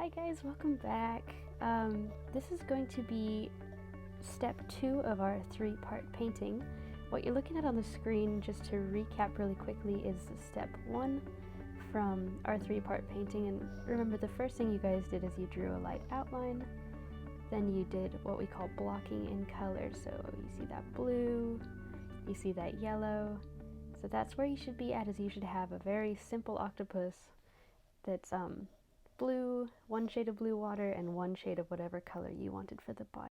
Hi guys, welcome back. This is going to be step 2 of our 3-part painting. What you're looking at on the screen, just to recap really quickly, is step 1 from our 3-part painting. And remember, the first thing you guys did is you drew a light outline. Then you did what we call blocking in colors. So you see that blue, you see that yellow. So that's where you should be at, is you should have a very simple octopus that's blue, one shade of blue water, and one shade of whatever color you wanted for the body.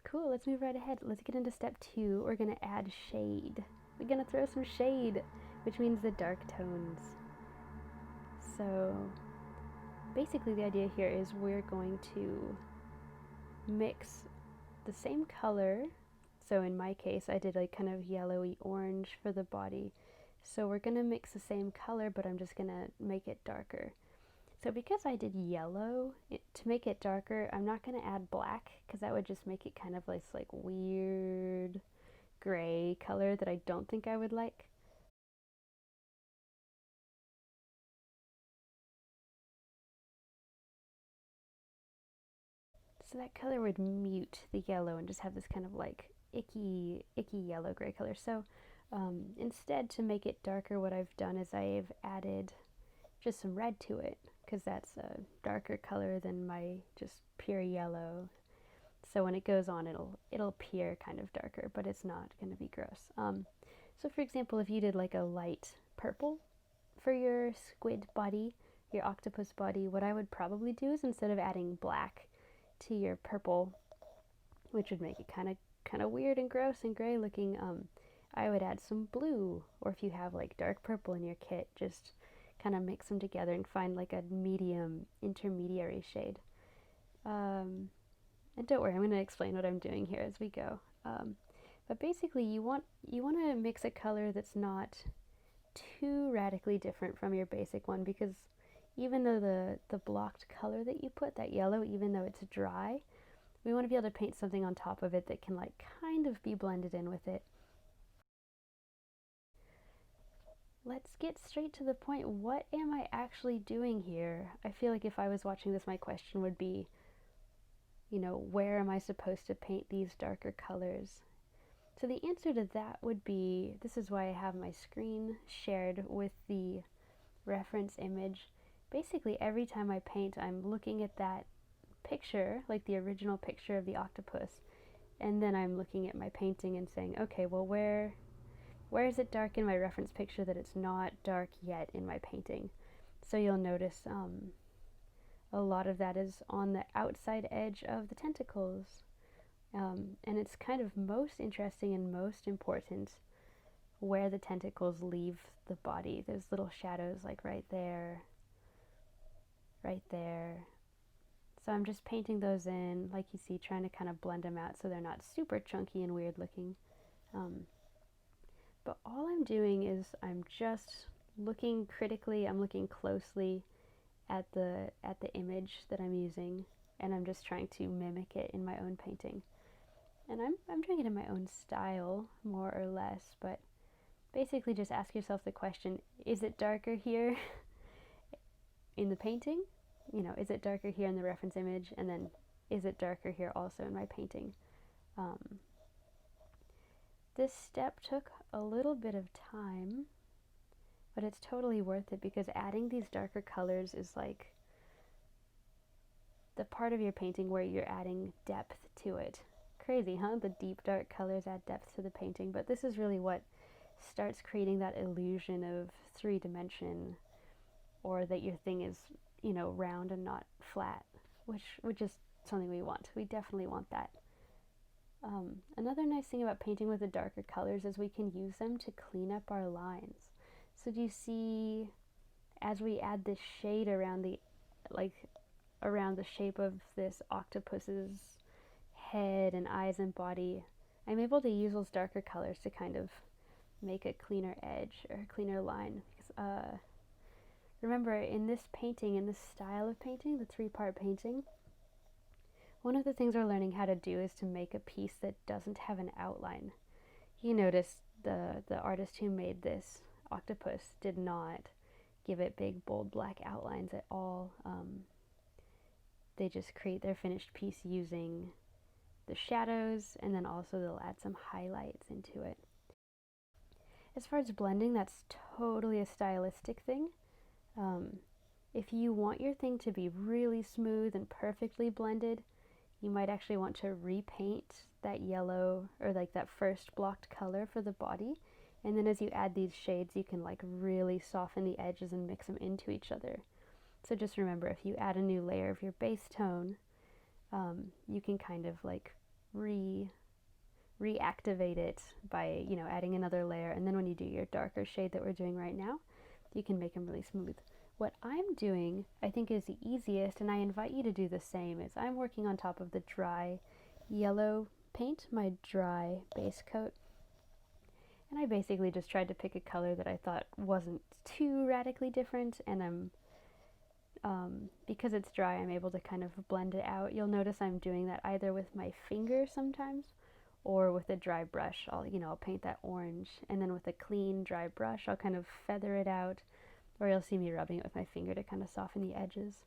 Cool, let's move right ahead. Let's get into step 2. We're gonna add shade. We're gonna throw some shade, which means the dark tones. So basically the idea here is we're going to mix the same color. So in my case, I did like kind of yellowy orange for the body. So we're gonna mix the same color, but I'm just gonna make it darker. So because I did yellow, to make it darker, I'm not going to add black, because that would just make it kind of this like weird gray color that I don't think I would like. So that color would mute the yellow and just have this kind of like icky yellow gray color. So instead, to make it darker, what I've done is I've added just some red to it, because that's a darker color than my just pure yellow. So when it goes on, it'll appear kind of darker, but it's not going to be gross. So for example, if you did like a light purple for your squid body, your octopus body, what I would probably do is, instead of adding black to your purple, which would make it kind of weird and gross and gray looking, I would add some blue. Or if you have like dark purple in your kit, just kind of mix them together and find like a medium intermediary shade. And don't worry, I'm going to explain what I'm doing here as we go. But basically, you want to mix a color that's not too radically different from your basic one, because even though the blocked color that you put, that yellow, even though it's dry, we want to be able to paint something on top of it that can like kind of be blended in with it. Let's get straight to the point. What am I actually doing here? I feel like if I was watching this, my question would be, where am I supposed to paint these darker colors? So the answer to that would be, this is why I have my screen shared with the reference image. Basically, every time I paint, I'm looking at that picture, like the original picture of the octopus, and then I'm looking at my painting and saying, okay, well, where is it dark in my reference picture that it's not dark yet in my painting? So you'll notice a lot of that is on the outside edge of the tentacles. And it's kind of most interesting and most important where the tentacles leave the body. There's little shadows like right there, right there. So I'm just painting those in, like you see, trying to kind of blend them out so they're not super chunky and weird looking. But all I'm doing is I'm just looking critically, I'm looking closely at the image that I'm using, and I'm just trying to mimic it in my own painting. And I'm doing it in my own style, more or less, but basically just ask yourself the question, is it darker here in the painting? Is it darker here in the reference image? And then, is it darker here also in my painting? This step took a little bit of time, but it's totally worth it, because adding these darker colors is like the part of your painting where you're adding depth to it. Crazy, huh? The deep dark colors add depth to the painting, but this is really what starts creating that illusion of 3-dimension, or that your thing is, round and not flat, which is something we want. We definitely want that. Another nice thing about painting with the darker colors is we can use them to clean up our lines. So do you see, as we add this shade around the shape of this octopus's head and eyes and body, I'm able to use those darker colors to kind of make a cleaner edge or a cleaner line. Because, remember, in this painting, in this style of painting, the 3-part painting, one of the things we're learning how to do is to make a piece that doesn't have an outline. You notice the artist who made this octopus did not give it big, bold black outlines at all. they just create their finished piece using the shadows, and then also they'll add some highlights into it. As far as blending, that's totally a stylistic thing. If you want your thing to be really smooth and perfectly blended, you might actually want to repaint that yellow, or like that first blocked color for the body, and then as you add these shades, you can like really soften the edges and mix them into each other. So just remember, if you add a new layer of your base tone, you can kind of like reactivate it by, you know, adding another layer, and then when you do your darker shade that we're doing right now, you can make them really smooth. What I'm doing, I think, is the easiest, and I invite you to do the same, is I'm working on top of the dry yellow paint, my dry base coat, and I basically just tried to pick a color that I thought wasn't too radically different, and because it's dry, I'm able to kind of blend it out. You'll notice I'm doing that either with my finger sometimes, or with a dry brush. I'll paint that orange, and then with a clean dry brush, I'll kind of feather it out, or you'll see me rubbing it with my finger to kind of soften the edges.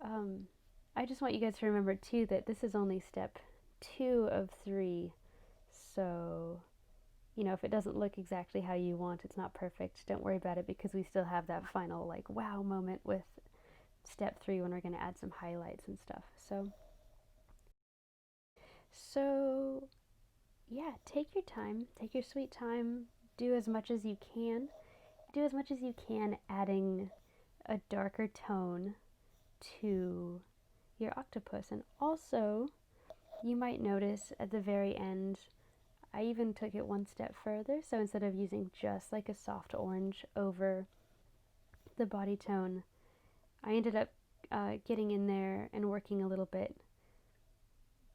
I just want you guys to remember too that this is only step 2 of 3, so if it doesn't look exactly how you want, it's not perfect. Don't worry about it, because we still have that final like wow moment with step 3 when we're going to add some highlights and stuff. So yeah, take your time, take your sweet time, do as much as you can. Do as much as you can adding a darker tone to your octopus. And also, you might notice at the very end, I even took it one step further. So instead of using just like a soft orange over the body tone, I ended up getting in there and working a little bit,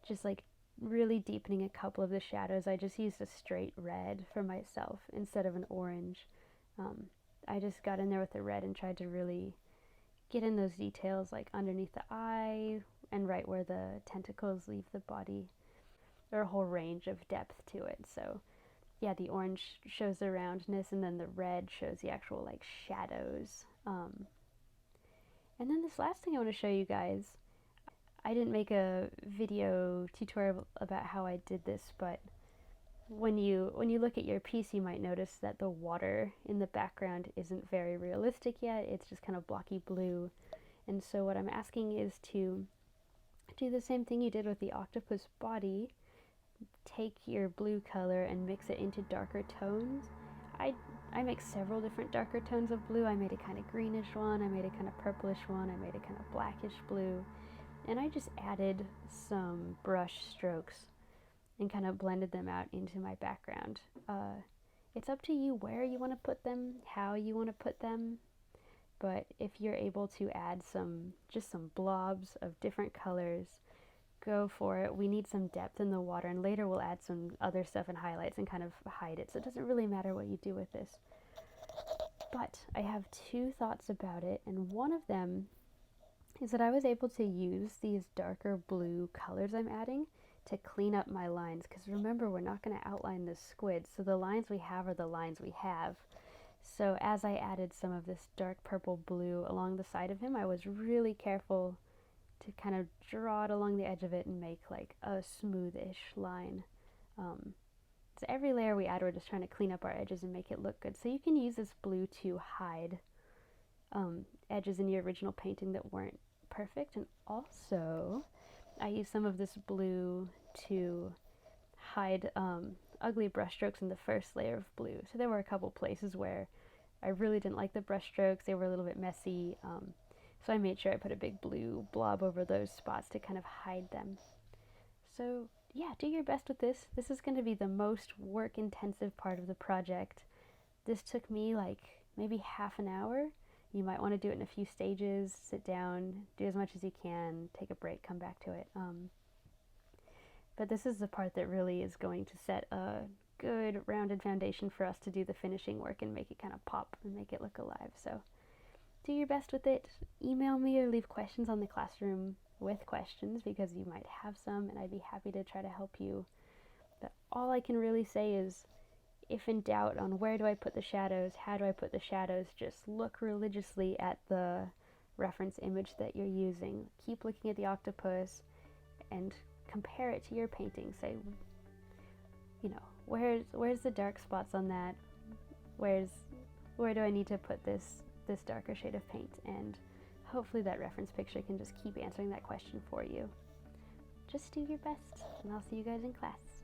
just like really deepening a couple of the shadows. I just used a straight red for myself instead of an orange. I just got in there with the red and tried to really get in those details, like underneath the eye and right where the tentacles leave the body. There are a whole range of depth to it. So yeah, the orange shows the roundness, and then the red shows the actual like shadows. And then this last thing I want to show you guys, I didn't make a video tutorial about how I did this, but when you look at your piece, you might notice that the water in the background isn't very realistic yet. It's just kind of blocky blue. And so what I'm asking is to do the same thing you did with the octopus body. Take your blue color and mix it into darker tones. I make several different darker tones of blue. I made a kind of greenish one, I made a kind of purplish one, I made a kind of blackish blue, and I just added some brush strokes and kind of blended them out into my background. It's up to you where you want to put them, how you want to put them, but if you're able to add just some blobs of different colors, go for it. We need some depth in the water, and later we'll add some other stuff and highlights and kind of hide it, so it doesn't really matter what you do with this. But I have 2 thoughts about it, and one of them is that I was able to use these darker blue colors I'm adding to clean up my lines, because remember, we're not going to outline the squid, so the lines we have are the lines we have. So as I added some of this dark purple blue along the side of him, I was really careful to kind of draw it along the edge of it and make like a smoothish line. So every layer we add, we're just trying to clean up our edges and make it look good. So you can use this blue to hide edges in your original painting that weren't perfect. And also, I used some of this blue to hide ugly brush strokes in the first layer of blue. So there were a couple places where I really didn't like the brush strokes. They were a little bit messy. So I made sure I put a big blue blob over those spots to kind of hide them. So yeah, do your best with this. This is going to be the most work-intensive part of the project. This took me like maybe half an hour. You might want to do it in a few stages, sit down, do as much as you can, take a break, come back to it. But this is the part that really is going to set a good rounded foundation for us to do the finishing work and make it kind of pop and make it look alive. So do your best with it. Email me or leave questions on the classroom with questions, because you might have some, and I'd be happy to try to help you. But all I can really say is, if in doubt on where do I put the shadows, how do I put the shadows, just look religiously at the reference image that you're using. Keep looking at the octopus and compare it to your painting. Say, you know, where's the dark spots on that? Where do I need to put this darker shade of paint? And hopefully that reference picture can just keep answering that question for you. Just do your best, and I'll see you guys in class.